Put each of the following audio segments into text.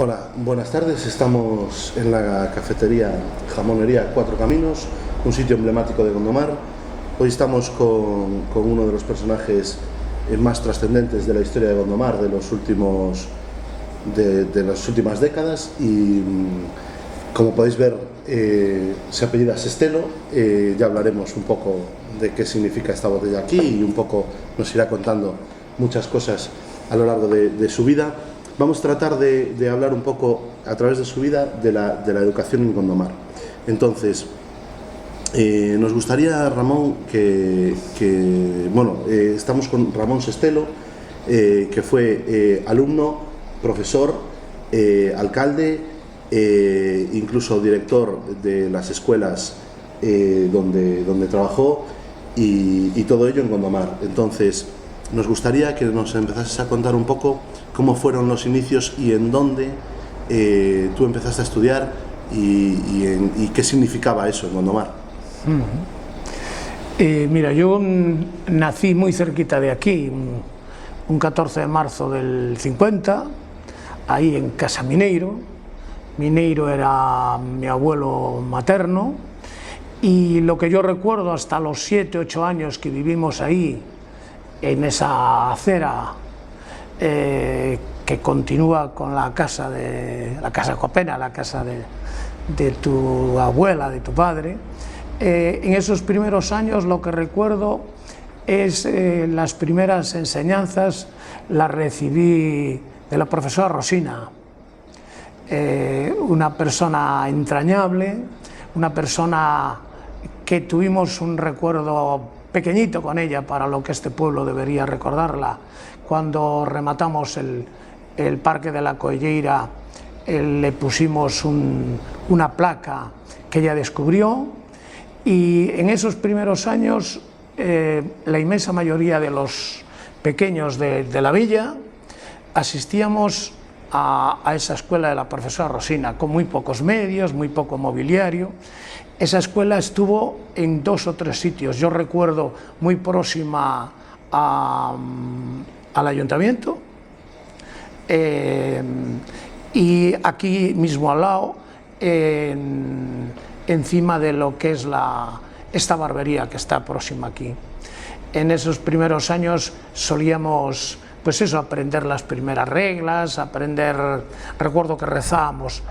Hola, buenas tardes. Estamos en la cafetería Jamonería Cuatro Caminos, un sitio emblemático de Gondomar. Hoy estamos con uno de los personajes más trascendentes de la historia de Gondomar de las últimas décadas y, como podéis ver, se apellida Sestelo. Ya hablaremos un poco de qué significa esta botella aquí y un poco nos irá contando muchas cosas a lo largo de su vida. Vamos a tratar de hablar un poco, a través de su vida, de la educación en Gondomar. Entonces, nos gustaría, Ramón, estamos con Ramón Sestelo, que fue alumno, profesor, alcalde, incluso director de las escuelas donde trabajó, y todo ello en Gondomar. Entonces, nos gustaría que nos empezases a contar un poco cómo fueron los inicios y en dónde tú empezaste a estudiar y qué significaba eso en Gondomar. Mira, yo nací muy cerquita de aquí, un 14 de marzo del 50, ahí en Casa Mineiro. Mineiro era mi abuelo materno, y lo que yo recuerdo hasta los 7, 8 años que vivimos ahí, en esa acera que continúa con la casa Copena, la casa de tu abuela, de tu padre. En esos primeros años lo que recuerdo es las primeras enseñanzas las recibí de la profesora Rosina, una persona entrañable, una persona que tuvimos un recuerdo pequeñito con ella para lo que este pueblo debería recordarla. Cuando rematamos el Parque de la Coelleira, le pusimos una placa que ella descubrió, y en esos primeros años la inmensa mayoría de los pequeños de la villa asistíamos a esa escuela de la profesora Rosina, con muy pocos medios, muy poco mobiliario. Esa escuela estuvo en 2 o 3 sitios. Yo recuerdo muy próxima al ayuntamiento, y aquí mismo al lado, encima de lo que es esta barbería que está próxima aquí. En esos primeros años solíamos, pues eso, aprender las primeras reglas, recuerdo que rezábamos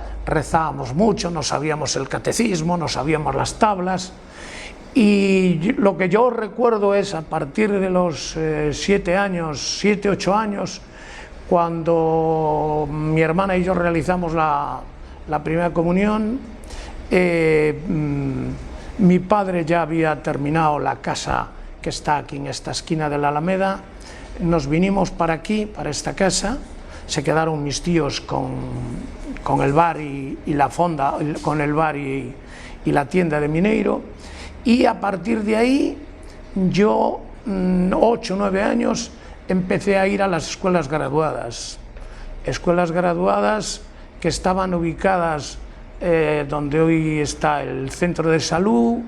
mucho, nos sabíamos el catecismo, nos sabíamos las tablas, y lo que yo recuerdo es a partir de los 7, 8 años, cuando mi hermana y yo realizamos la primera comunión. Mi padre ya había terminado la casa que está aquí en esta esquina de la Alameda. Nos vinimos para aquí, para esta casa. Se quedaron mis tíos con el bar y la fonda, con el bar y la tienda de Mineiro, y a partir de ahí yo, 8 o 9 años, empecé a ir a las escuelas graduadas que estaban ubicadas donde hoy está el centro de salud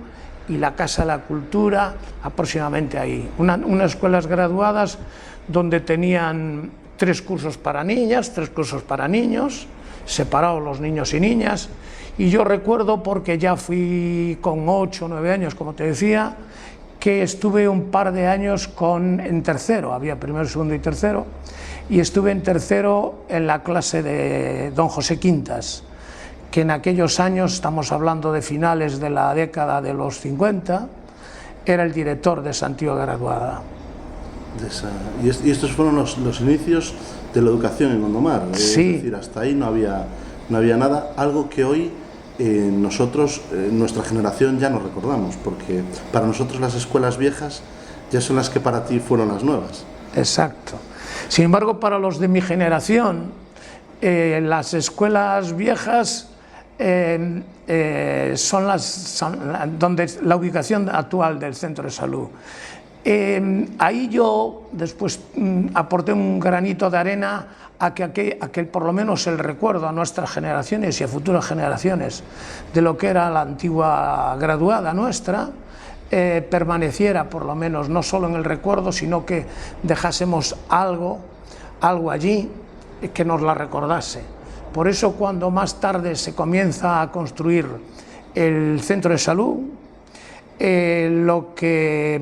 y la Casa de la Cultura, aproximadamente ahí. Unas escuelas graduadas donde tenían 3 cursos para niñas, 3 cursos para niños, separados los niños y niñas. Y yo recuerdo, porque ya fui con 8 o 9 años, como te decía, que estuve un par de años en tercero, había primero, segundo y tercero, y estuve en tercero en la clase de don José Quintas, que en aquellos años, estamos hablando de finales de la década de los 50, era el director de esa antigua graduada. Y estos fueron los inicios de la educación en Gondomar. Sí. Es decir, hasta ahí no había nada, algo que hoy nosotros, nuestra generación, ya no recordamos, porque para nosotros las escuelas viejas ya son las que para ti fueron las nuevas. Exacto. Sin embargo, para los de mi generación, las escuelas viejas son donde la ubicación actual del centro de salud. Ahí yo después aporté un granito de arena a que por lo menos el recuerdo a nuestras generaciones y a futuras generaciones de lo que era la antigua graduada nuestra permaneciera, por lo menos, no solo en el recuerdo, sino que dejásemos algo allí que nos la recordase. Por eso cuando más tarde se comienza a construir el centro de salud, lo que,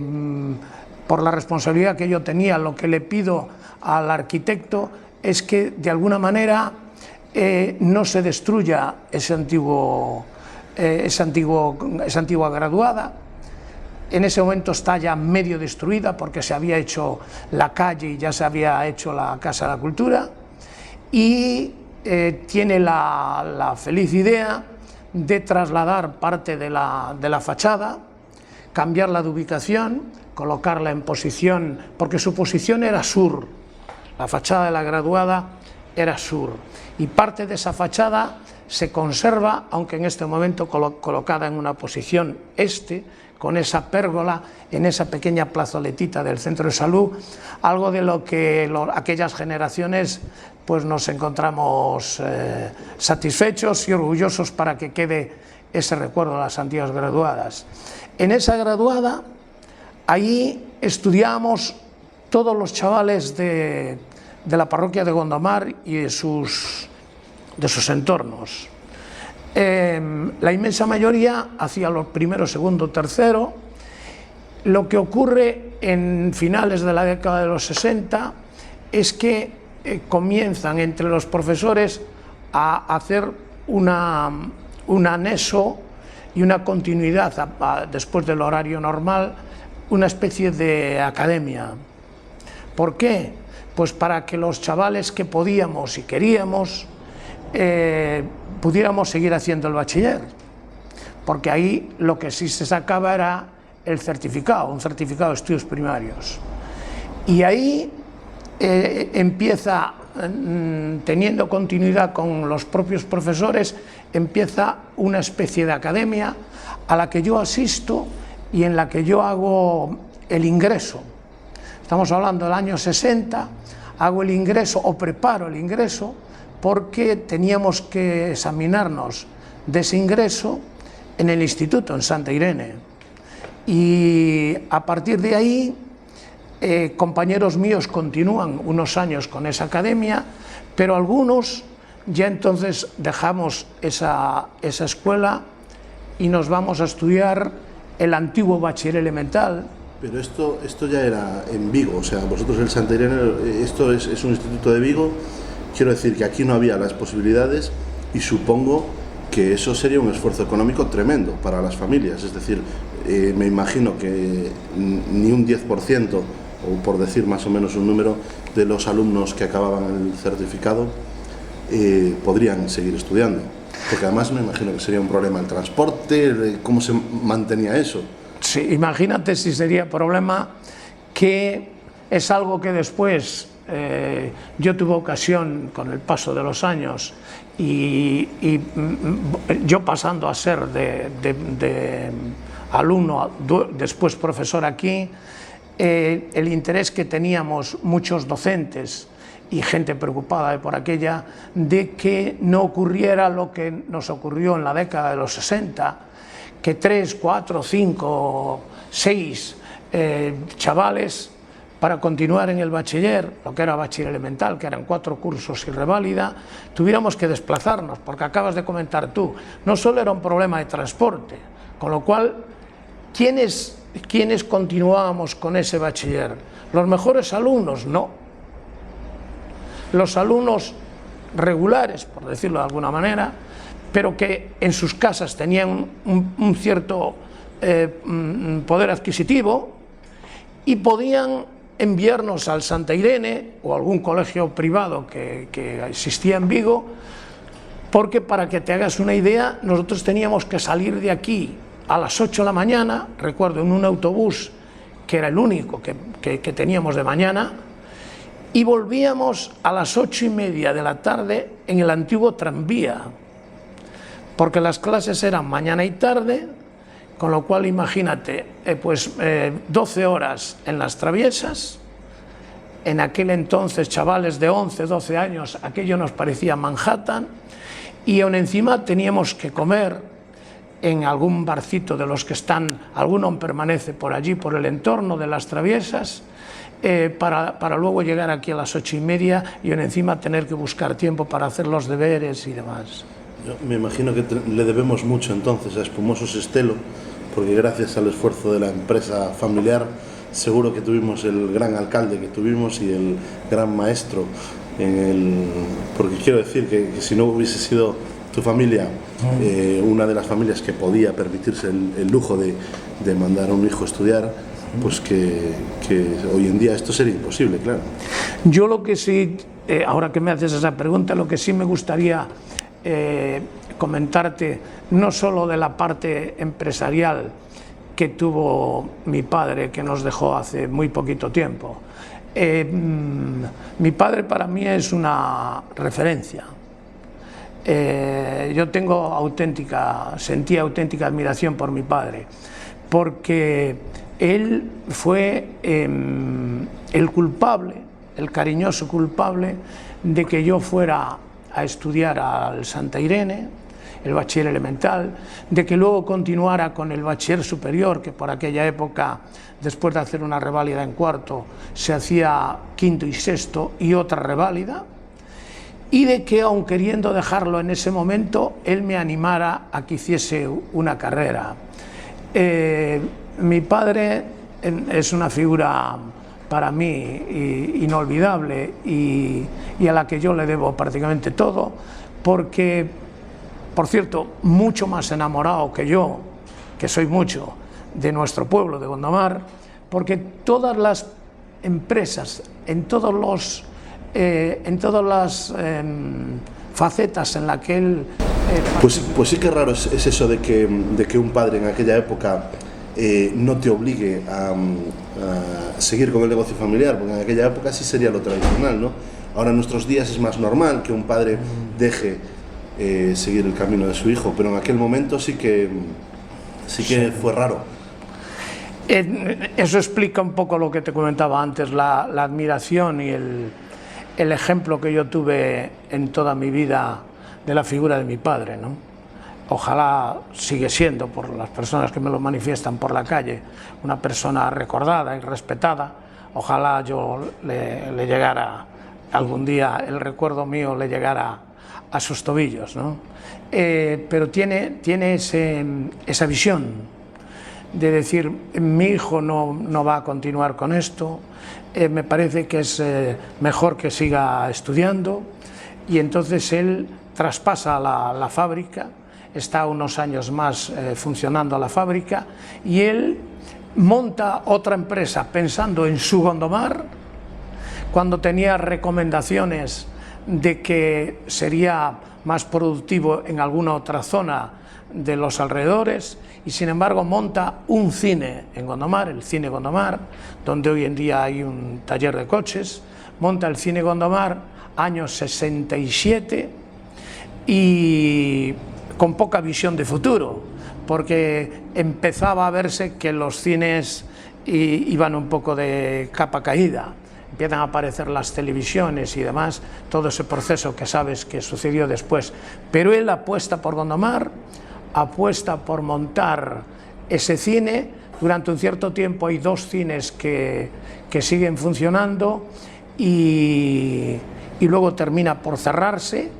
por la responsabilidad que yo tenía, lo que le pido al arquitecto es que de alguna manera no se destruya esa antigua graduada. En ese momento está ya medio destruida porque se había hecho la calle y ya se había hecho la Casa de la Cultura, y tiene la feliz idea de trasladar parte de la fachada, cambiarla de ubicación, colocarla en posición, porque su posición era sur, la fachada de la graduada era sur, y parte de esa fachada se conserva, aunque en este momento colocada en una posición este, con esa pérgola en esa pequeña plazoletita del centro de salud, algo de lo que aquellas generaciones pues nos encontramos satisfechos y orgullosos para que quede ese recuerdo de las antiguas graduadas. En esa graduada, allí estudiamos todos los chavales de la parroquia de Gondomar y de sus entornos. La inmensa mayoría hacía los primero, segundo, tercero. Lo que ocurre en finales de la década de los 60 es que comienzan entre los profesores a hacer un anexo y una continuidad después del horario normal, una especie de academia. ¿Por qué? Pues para que los chavales que podíamos y queríamos pudiéramos seguir haciendo el bachiller, porque ahí lo que sí se sacaba era el certificado, un certificado de estudios primarios, y ahí empieza, teniendo continuidad con los propios profesores, empieza una especie de academia a la que yo asisto y en la que yo hago el ingreso. Estamos hablando del año 60, hago el ingreso o preparo el ingreso, porque teníamos que examinarnos de ese ingreso en el instituto, en Santa Irene. Y a partir de ahí, compañeros míos continúan unos años con esa academia, pero algunos ya entonces dejamos esa escuela y nos vamos a estudiar el antiguo bachiller elemental. Pero esto ya era en Vigo, o sea, vosotros el Santa Irene, esto es un instituto de Vigo. Quiero decir que aquí no había las posibilidades y supongo que eso sería un esfuerzo económico tremendo para las familias. Es decir, me imagino que ni un 10%, o por decir más o menos un número, de los alumnos que acababan el certificado podrían seguir estudiando. Porque además me imagino que sería un problema el transporte, cómo se mantenía eso. Sí, imagínate si sería problema, que es algo que después yo tuve ocasión con el paso de los años y yo pasando a ser de alumno, después profesor aquí, el interés que teníamos muchos docentes y gente preocupada por aquella, de que no ocurriera lo que nos ocurrió en la década de los 60, que 3, 4, 5, 6 chavales, para continuar en el bachiller, lo que era bachiller elemental, que eran 4 cursos y reválida, tuviéramos que desplazarnos, porque acabas de comentar tú, no solo era un problema de transporte, con lo cual, ¿quiénes continuábamos con ese bachiller? ¿Los mejores alumnos? No. Los alumnos regulares, por decirlo de alguna manera, pero que en sus casas tenían un cierto poder adquisitivo y podían enviarnos al Santa Irene o algún colegio privado que existía en Vigo, porque, para que te hagas una idea, nosotros teníamos que salir de aquí a las 8 de la mañana, recuerdo, en un autobús que era el único que teníamos de mañana, y volvíamos a las 8:30 de la tarde en el antiguo tranvía, porque las clases eran mañana y tarde, con lo cual imagínate, 12 horas en las traviesas. En aquel entonces, chavales de 11, 12 años, aquello nos parecía Manhattan, y aún encima teníamos que comer en algún barcito de los que están, alguno permanece por allí, por el entorno de las traviesas, para luego llegar aquí a las 8:30 y encima tener que buscar tiempo para hacer los deberes y demás. Yo me imagino que le debemos mucho entonces a Espumosos Estelo, porque gracias al esfuerzo de la empresa familiar seguro que tuvimos el gran alcalde que tuvimos y el gran maestro porque quiero decir que si no hubiese sido tu familia una de las familias que podía permitirse el lujo de mandar a un hijo a estudiar, pues que hoy en día esto sería imposible, claro. Yo lo que sí, ahora que me haces esa pregunta, lo que sí me gustaría comentarte, no solo de la parte empresarial que tuvo mi padre, que nos dejó hace muy poquito tiempo. Mi padre para mí es una referencia. Yo sentía auténtica admiración por mi padre, porque él fue el culpable, el cariñoso culpable de que yo fuera a estudiar al Santa Irene, el bachiller elemental, de que luego continuara con el bachiller superior, que por aquella época, después de hacer una reválida en cuarto, se hacía quinto y sexto y otra reválida, y de que, aun queriendo dejarlo en ese momento, él me animara a que hiciese una carrera. Mi padre es una figura para mí inolvidable y a la que yo le debo prácticamente todo, porque, por cierto, mucho más enamorado que yo, que soy mucho, de nuestro pueblo de Gondomar, porque todas las empresas, en todas las facetas en las que él... Pues sí que raro es eso de que un padre en aquella época no te obligue a seguir con el negocio familiar, porque en aquella época sí sería lo tradicional, ¿no? Ahora en nuestros días es más normal que un padre deje seguir el camino de su hijo, pero en aquel momento sí que fue raro. Eso explica un poco lo que te comentaba antes, la admiración y el ejemplo que yo tuve en toda mi vida de la figura de mi padre, ¿no? Ojalá sigue siendo, por las personas que me lo manifiestan por la calle, una persona recordada y respetada. Ojalá yo le llegara algún día, el recuerdo mío le llegara a sus tobillos, ¿no? Pero tiene esa visión de decir, mi hijo no va a continuar con esto, me parece que es mejor que siga estudiando, y entonces él traspasa la fábrica, está unos años más funcionando la fábrica, y él monta otra empresa pensando en su Gondomar, cuando tenía recomendaciones de que sería más productivo en alguna otra zona de los alrededores, y sin embargo monta un cine en Gondomar, el Cine Gondomar, donde hoy en día hay un taller de coches. Monta el Cine Gondomar, año 67, y con poca visión de futuro, porque empezaba a verse que los cines iban un poco de capa caída. Empiezan a aparecer las televisiones y demás, todo ese proceso que sabes que sucedió después. Pero él apuesta por Gondomar, apuesta por montar ese cine. Durante un cierto tiempo hay dos cines que siguen funcionando y luego termina por cerrarse.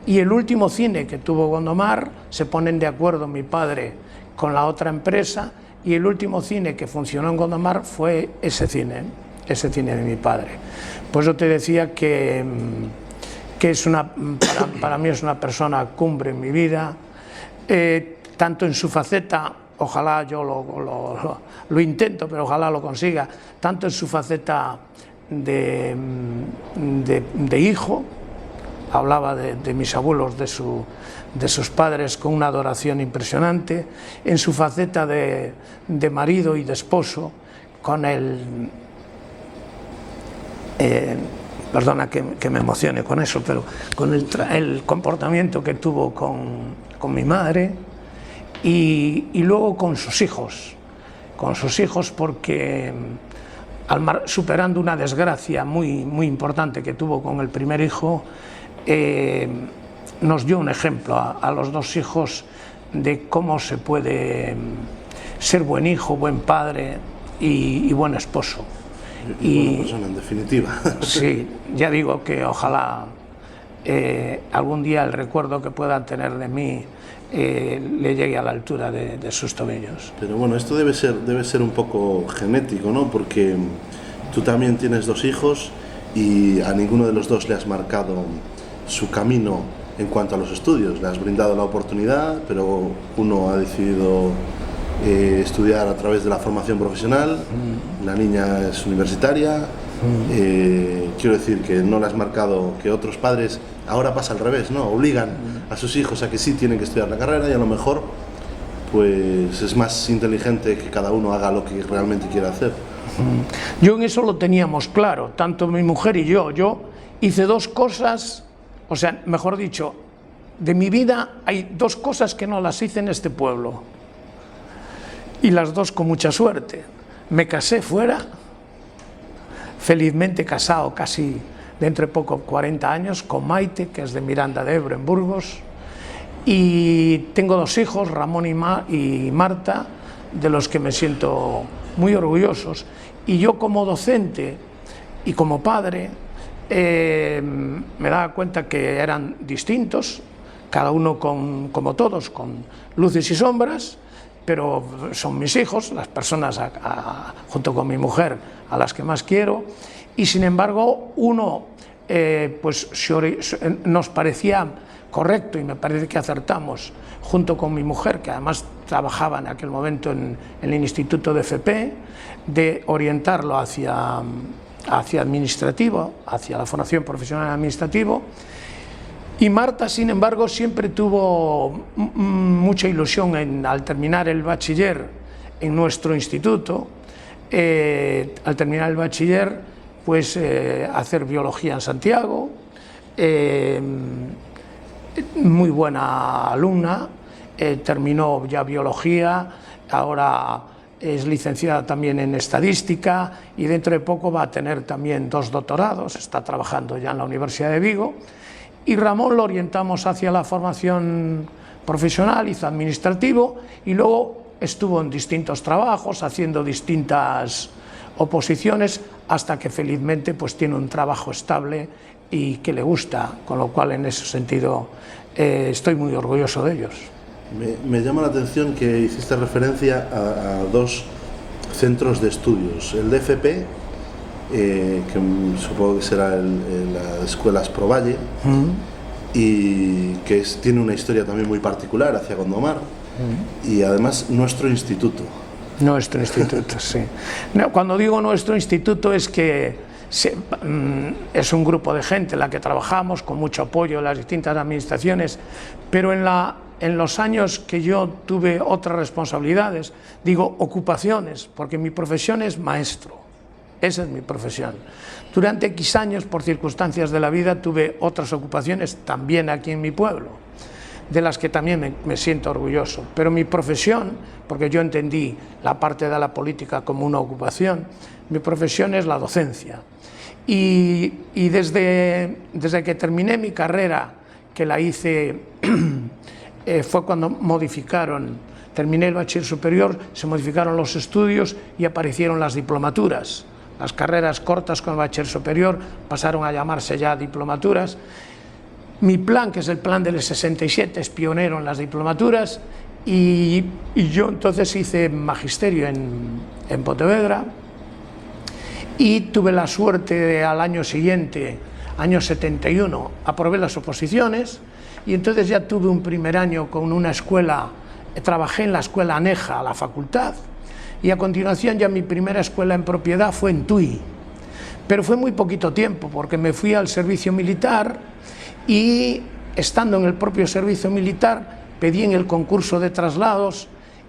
Y el último cine que tuvo Gondomar, se ponen de acuerdo mi padre con la otra empresa, y el último cine que funcionó en Gondomar fue ese cine de mi padre. Pues yo te decía que para mí es una persona cumbre en mi vida, tanto en su faceta, ojalá yo lo intento, pero ojalá lo consiga, tanto en su faceta de hijo. Hablaba de mis abuelos, de sus padres, con una adoración impresionante, en su faceta de marido y de esposo, con perdona que me emocione con eso, pero con el comportamiento que tuvo con mi madre, y luego con sus hijos, porque superando una desgracia muy importante que tuvo con el primer hijo, nos dio un ejemplo a los dos hijos de cómo se puede ser buen hijo, buen padre y buen esposo. Y buena persona, en definitiva. Sí, ya digo que ojalá algún día el recuerdo que puedan tener de mí le llegue a la altura de sus tobillos. Pero bueno, esto debe ser un poco genético, ¿no? Porque tú también tienes 2 hijos y a ninguno de los 2 le has marcado su camino en cuanto a los estudios. Le has brindado la oportunidad, pero uno ha decidido estudiar a través de la formación profesional, la niña es universitaria. Quiero decir que no le has marcado, que otros padres, ahora pasa al revés, ¿no? Obligan a sus hijos a que sí tienen que estudiar la carrera y a lo mejor pues es más inteligente que cada uno haga lo que realmente quiera hacer. Yo en eso lo teníamos claro, tanto mi mujer y yo. Yo hice 2 cosas, o sea, mejor dicho, de mi vida hay 2 cosas que no las hice en este pueblo, y las 2 con mucha suerte. Me casé fuera, felizmente casado casi dentro de poco 40 años, con Maite, que es de Miranda de Ebro, en Burgos, y tengo 2 hijos, Ramón y Marta, de los que me siento muy orgullosos. Y yo como docente y como padre me daba cuenta que eran distintos, cada uno como todos, con luces y sombras, pero son mis hijos, las personas junto con mi mujer a las que más quiero, y sin embargo uno pues nos parecía correcto, y me parece que acertamos, junto con mi mujer, que además trabajaba en aquel momento en el Instituto de FP, de orientarlo hacia administrativo, hacia la formación profesional administrativo. Y Marta, sin embargo, siempre tuvo mucha ilusión al terminar el bachiller en nuestro instituto, al terminar el bachiller, pues hacer biología en Santiago. Muy buena alumna, terminó ya biología, ahora es licenciada también en estadística y dentro de poco va a tener también 2 doctorados, está trabajando ya en la Universidad de Vigo. Y Ramón lo orientamos hacia la formación profesional, hizo administrativo y luego estuvo en distintos trabajos, haciendo distintas oposiciones, hasta que felizmente pues tiene un trabajo estable y que le gusta, con lo cual en ese sentido estoy muy orgulloso de ellos. Me llama la atención que hiciste referencia a 2 centros de estudios, el DFP, que supongo que será las escuelas Pro Valle, y que tiene una historia también muy particular hacia Gondomar, y además nuestro instituto. Nuestro instituto, sí. No, cuando digo nuestro instituto es que es un grupo de gente en la que trabajamos con mucho apoyo de las distintas administraciones, pero en los años que yo tuve otras responsabilidades, digo ocupaciones, porque mi profesión es maestro, esa es mi profesión. Durante X años, por circunstancias de la vida, tuve otras ocupaciones también aquí en mi pueblo, de las que también me siento orgulloso, pero mi profesión, porque yo entendí la parte de la política como una ocupación, mi profesión es la docencia. Y desde que terminé mi carrera, que la hice, fue cuando terminé el bachiller superior, se modificaron los estudios y aparecieron las diplomaturas. Las carreras cortas con el bachiller superior pasaron a llamarse ya diplomaturas. Mi plan, que es el plan del 67, es pionero en las diplomaturas, y yo entonces hice magisterio en Pontevedra, y tuve la suerte de al año siguiente, año 71, aprobé las oposiciones, y entonces ya tuve un primer año con una escuela, trabajé en la escuela aneja a la facultad, y a continuación ya mi primera escuela en propiedad fue en Tui, pero fue muy poquito tiempo, porque me fui al servicio militar, y estando en el propio servicio militar pedí en el concurso de traslados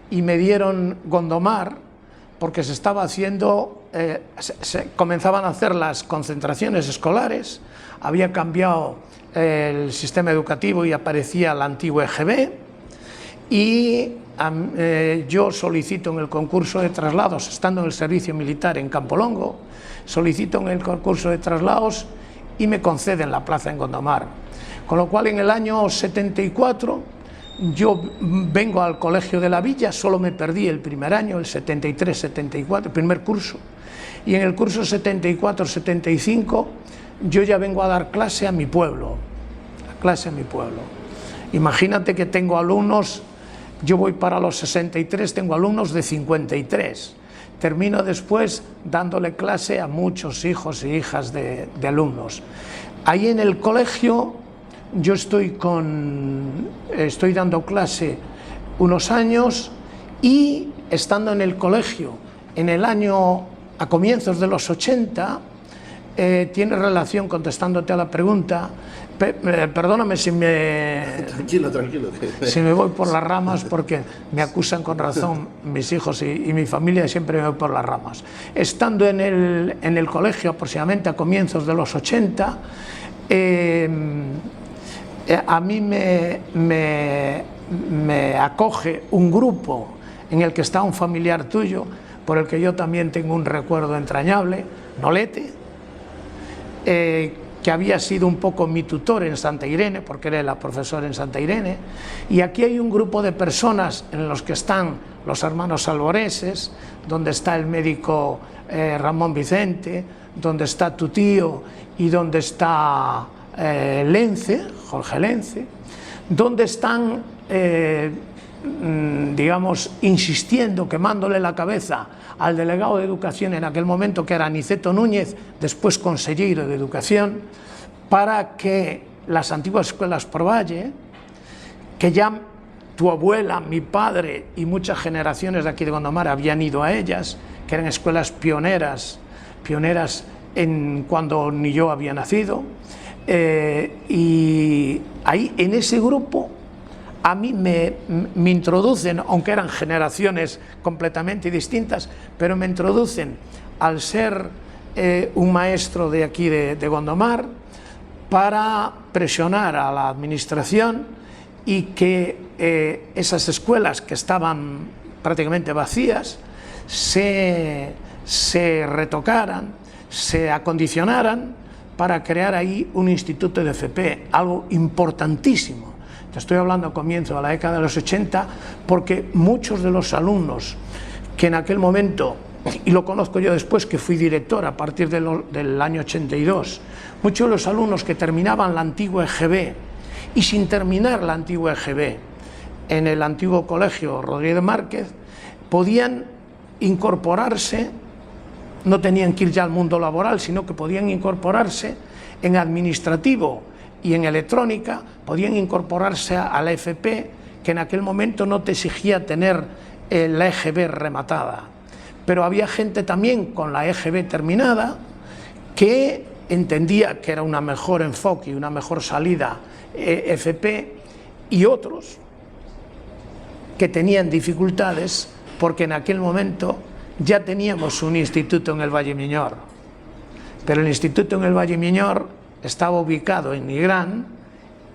y me dieron Gondomar, porque se estaba haciendo, comenzaban a hacer las concentraciones escolares, había cambiado el sistema educativo y aparecía la antigua EGB, y yo solicito en el concurso de traslados, estando en el servicio militar en Campolongo, solicito en el concurso de traslados y me conceden la plaza en Gondomar. Con lo cual en el año 74 yo vengo al Colegio de la Villa, solo me perdí el primer año, el 73-74, el primer curso, y en el curso 74-75 yo ya vengo a dar clase a mi pueblo, Imagínate que tengo alumnos, yo voy para los 63, tengo alumnos de 53. Termino después dándole clase a muchos hijos e hijas de alumnos. Ahí en el colegio yo estoy dando clase unos años, y estando en el colegio en el año, a comienzos de los 80, tiene relación, contestándote a la pregunta, perdóname si me... Tranquilo. Si me voy por las ramas, porque me acusan con razón mis hijos y mi familia, siempre me voy por las ramas. Estando en el colegio aproximadamente a comienzos de los 80, a mí me acoge un grupo en el que está un familiar tuyo, por el que yo también tengo un recuerdo entrañable, Nolete, que había sido un poco mi tutor en Santa Irene, porque era la profesora en Santa Irene, y aquí hay un grupo de personas en los que están los hermanos alboreses, donde está el médico Ramón Vicente, donde está tu tío y donde está Jorge Lence, donde están, digamos, insistiendo, quemándole la cabeza al delegado de Educación en aquel momento, que era Aniceto Núñez, después consejero de Educación, para que las antiguas escuelas por Valle, que ya tu abuela, mi padre y muchas generaciones de aquí de Gondomar habían ido a ellas, que eran escuelas pioneras cuando ni yo había nacido, y ahí en ese grupo a mí me introducen, aunque eran generaciones completamente distintas, pero me introducen al ser un maestro de aquí de Gondomar, para presionar a la administración y que esas escuelas que estaban prácticamente vacías se retocaran, se acondicionaran para crear ahí un instituto de FP, algo importantísimo. Te estoy hablando a comienzo de la década de los 80, porque muchos de los alumnos que en aquel momento, y lo conozco yo después que fui director a partir del año 82, muchos de los alumnos que terminaban la antigua EGB y sin terminar la antigua EGB en el antiguo colegio Rodríguez Márquez, podían incorporarse, no tenían que ir ya al mundo laboral, sino que podían incorporarse en administrativo y en electrónica, podían incorporarse a la FP, que en aquel momento no te exigía tener la EGB rematada. Pero había gente también con la EGB terminada que entendía que era una mejor enfoque y una mejor salida FP, y otros que tenían dificultades porque en aquel momento ya teníamos un instituto en el Valle Miñor, pero el instituto en el Valle Miñor estaba ubicado en Nigrán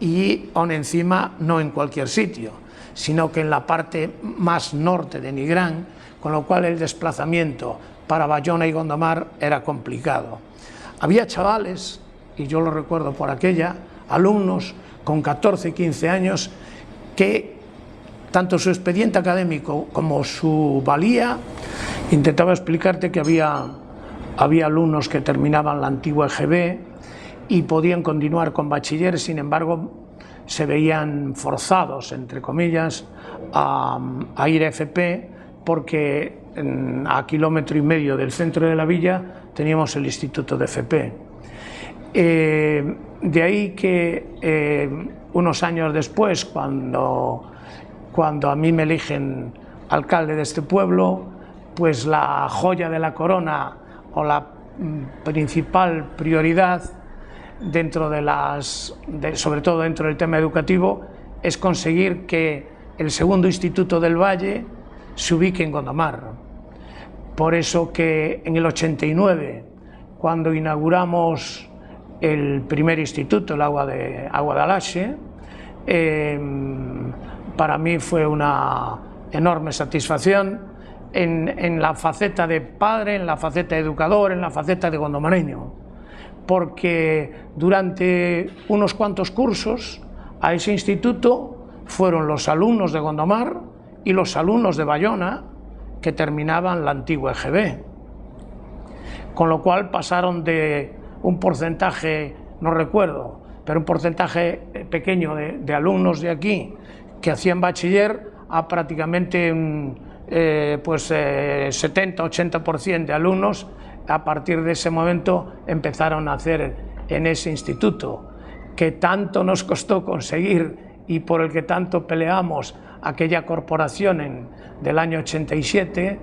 y aún encima no en cualquier sitio, sino que en la parte más norte de Nigrán, con lo cual el desplazamiento para Bayona y Gondomar era complicado. Había chavales, y yo lo recuerdo por aquella, alumnos con 14, 15 años, que tanto su expediente académico como su valía, intentaba explicarte que había alumnos que terminaban la antigua EGB y podían continuar con bachiller, sin embargo se veían forzados, entre comillas, a ir a FP, porque a 1,5 kilómetros del centro de la villa teníamos el instituto de FP. De ahí que unos años después, cuando a mí me eligen alcalde de este pueblo, pues la joya de la corona o la principal prioridad dentro sobre todo dentro del tema educativo, es conseguir que el segundo instituto del Valle se ubique en Gondomar. Por eso que en el 89, cuando inauguramos el primer instituto, el Agua de Alaxe, para mí fue una enorme satisfacción en la faceta de padre, en la faceta de educador, en la faceta de gondomareño, porque durante unos cuantos cursos a ese instituto fueron los alumnos de Gondomar y los alumnos de Bayona que terminaban la antigua EGB. Con lo cual pasaron de un porcentaje, no recuerdo, pero un porcentaje pequeño de alumnos de aquí que hacían bachiller a prácticamente un 70-80% de alumnos. A partir de ese momento empezaron a hacer en ese instituto, que tanto nos costó conseguir y por el que tanto peleamos aquella corporación del año 87,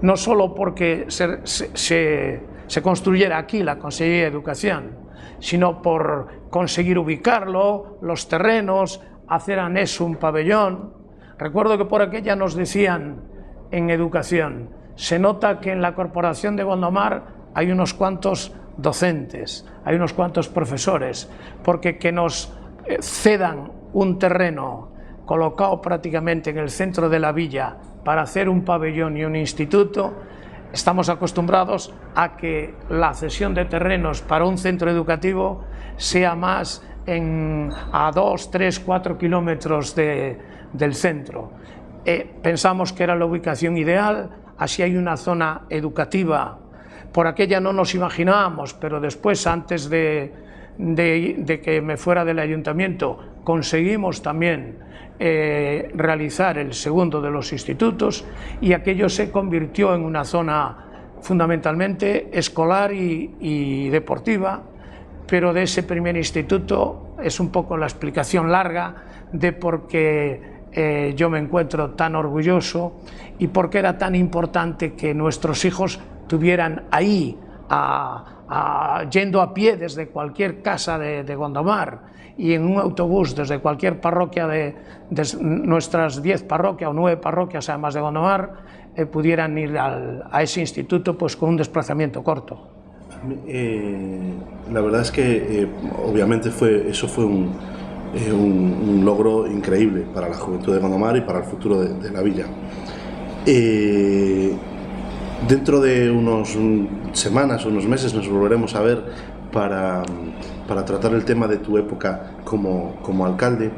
no solo porque se construyera aquí la Consellería de Educación, sino por conseguir ubicarlo, los terrenos, hacer anexo un pabellón. Recuerdo que por aquella nos decían en educación: se nota que en la corporación de Gondomar hay unos cuantos docentes, hay unos cuantos profesores, porque que nos cedan un terreno colocado prácticamente en el centro de la villa para hacer un pabellón y un instituto. Estamos acostumbrados a que la cesión de terrenos para un centro educativo sea más a 2, 3, 4 kilómetros del centro. Pensamos que era la ubicación ideal. Así hay una zona educativa. Por aquella no nos imaginábamos, pero después, antes de que me fuera del ayuntamiento, conseguimos también realizar el segundo de los institutos, y aquello se convirtió en una zona fundamentalmente escolar y deportiva. Pero de ese primer instituto es un poco la explicación larga de por qué yo me encuentro tan orgulloso y por qué era tan importante que nuestros hijos tuvieran ahí, yendo a pie desde cualquier casa de Gondomar y en un autobús desde cualquier parroquia de nuestras 10 parroquias o 9 parroquias además de Gondomar, pudieran ir a ese instituto pues con un desplazamiento corto. La verdad es que obviamente eso fue un logro increíble para la juventud de Gondomar y para el futuro de la villa. Dentro de unas semanas o unos meses nos volveremos a ver para tratar el tema de tu época como alcalde.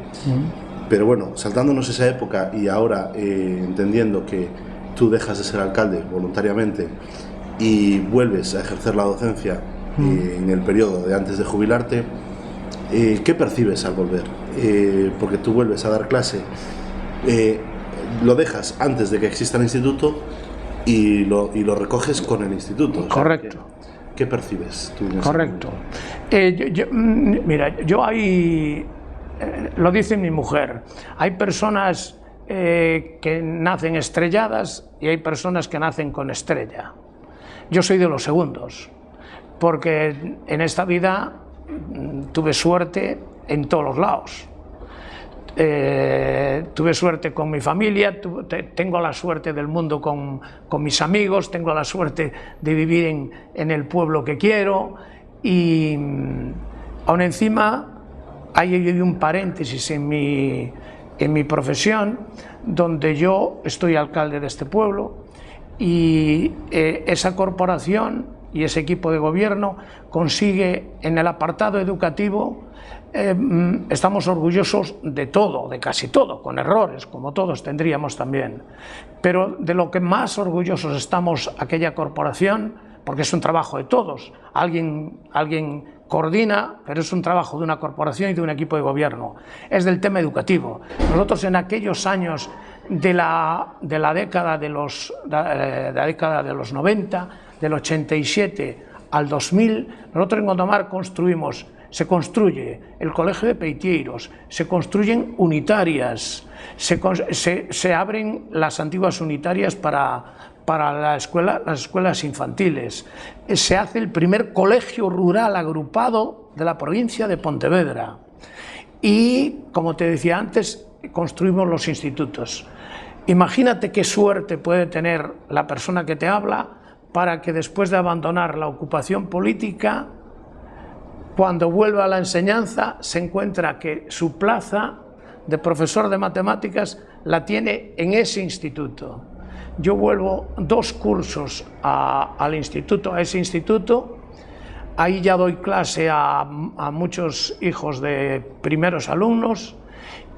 Pero bueno, saltándonos esa época y ahora entendiendo que tú dejas de ser alcalde voluntariamente y vuelves a ejercer la docencia en el periodo de antes de jubilarte, ¿qué percibes al volver? Porque tú vuelves a dar clase, lo dejas antes de que exista el instituto y lo recoges con el instituto. Correcto. O sea, ¿qué percibes tú en ese Correcto. Mira, yo ahí, lo dice mi mujer, hay personas que nacen estrelladas y hay personas que nacen con estrella. Yo soy de los segundos, porque en esta vida tuve suerte en todos los lados. Tuve suerte con mi familia, tengo la suerte del mundo con mis amigos, tengo la suerte de vivir en el pueblo que quiero, y aún encima hay un paréntesis en mi profesión, donde yo estoy alcalde de este pueblo, y esa corporación y ese equipo de gobierno consigue en el apartado educativo. Estamos orgullosos de todo, de casi todo, con errores, como todos tendríamos también, pero de lo que más orgullosos estamos aquella corporación, porque es un trabajo de todos, alguien coordina, pero es un trabajo de una corporación y de un equipo de gobierno, es del tema educativo. Nosotros en aquellos años de la década de los 90, del 87 al 2000, nosotros en Gondomar se construye el Colegio de Peitieiros, se construyen unitarias, se abren las antiguas unitarias para las escuelas infantiles, se hace el primer colegio rural agrupado de la provincia de Pontevedra y, como te decía antes, construimos los institutos. Imagínate qué suerte puede tener la persona que te habla para que después de abandonar la ocupación política, cuando vuelva a la enseñanza, se encuentra que su plaza de profesor de matemáticas la tiene en ese instituto. Yo vuelvo 2 cursos a ese instituto, ahí ya doy clase a muchos hijos de primeros alumnos,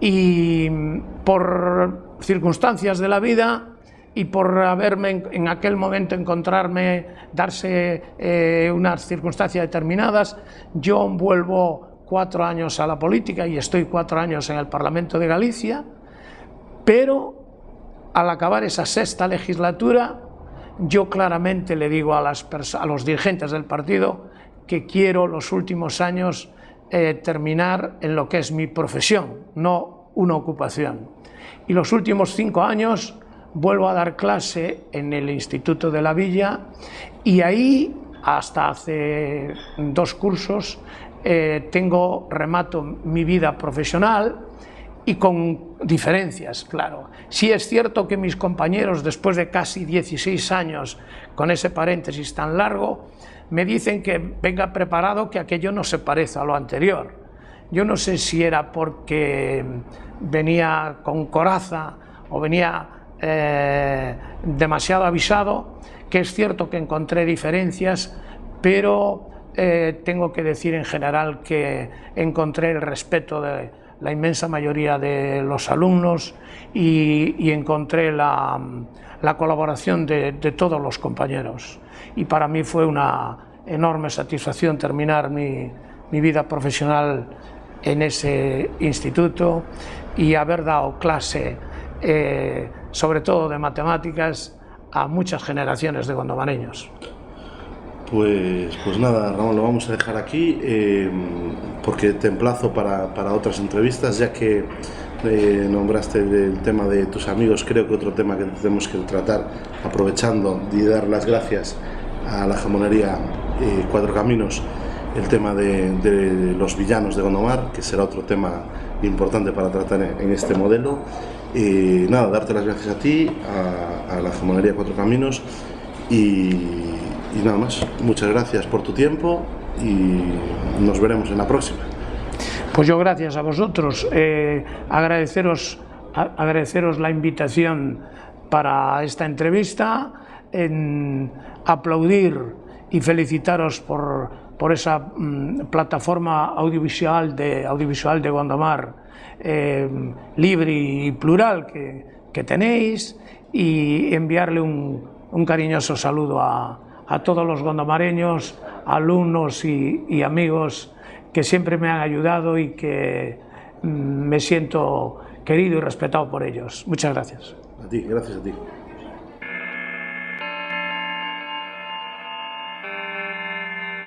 y por circunstancias de la vida y por haberme en aquel momento darse unas circunstancias determinadas, yo vuelvo 4 años a la política y estoy 4 años en el Parlamento de Galicia, pero al acabar esa 6ª legislatura, yo claramente le digo a los dirigentes del partido que quiero los últimos años terminar en lo que es mi profesión, no una ocupación. Y los últimos 5 años vuelvo a dar clase en el Instituto de la Villa, y ahí, hasta hace 2 cursos, remato mi vida profesional, y con diferencias, claro. Sí es cierto que mis compañeros, después de casi 16 años, con ese paréntesis tan largo, me dicen que venga preparado, que aquello no se parece a lo anterior. Yo no sé si era porque venía con coraza o venía demasiado avisado, que es cierto que encontré diferencias, pero tengo que decir en general que encontré el respeto de la inmensa mayoría de los alumnos y encontré la colaboración de todos los compañeros. Y para mí fue una enorme satisfacción terminar mi vida profesional en ese instituto y haber dado clase, sobre todo de matemáticas, a muchas generaciones de gondomareños. Pues nada, Ramón, lo vamos a dejar aquí porque te emplazo para otras entrevistas, ya que nombraste el tema de tus amigos. Creo que otro tema que tenemos que tratar, aprovechando y dar las gracias a la jamonería Cuatro Caminos, el tema de los villanos de Gondomar, que será otro tema importante para tratar en este modelo. Y nada, darte las gracias a ti, a la jamonería Cuatro Caminos, y nada más. Muchas gracias por tu tiempo y nos veremos en la próxima. Pues yo gracias a vosotros, agradeceros la invitación para esta entrevista, aplaudir y felicitaros por esa plataforma audiovisual de Gondomar, libre y plural que tenéis, y enviarle un cariñoso saludo a todos los gondomareños, alumnos y amigos que siempre me han ayudado y que me siento querido y respetado por ellos. Muchas gracias. A ti, gracias a ti.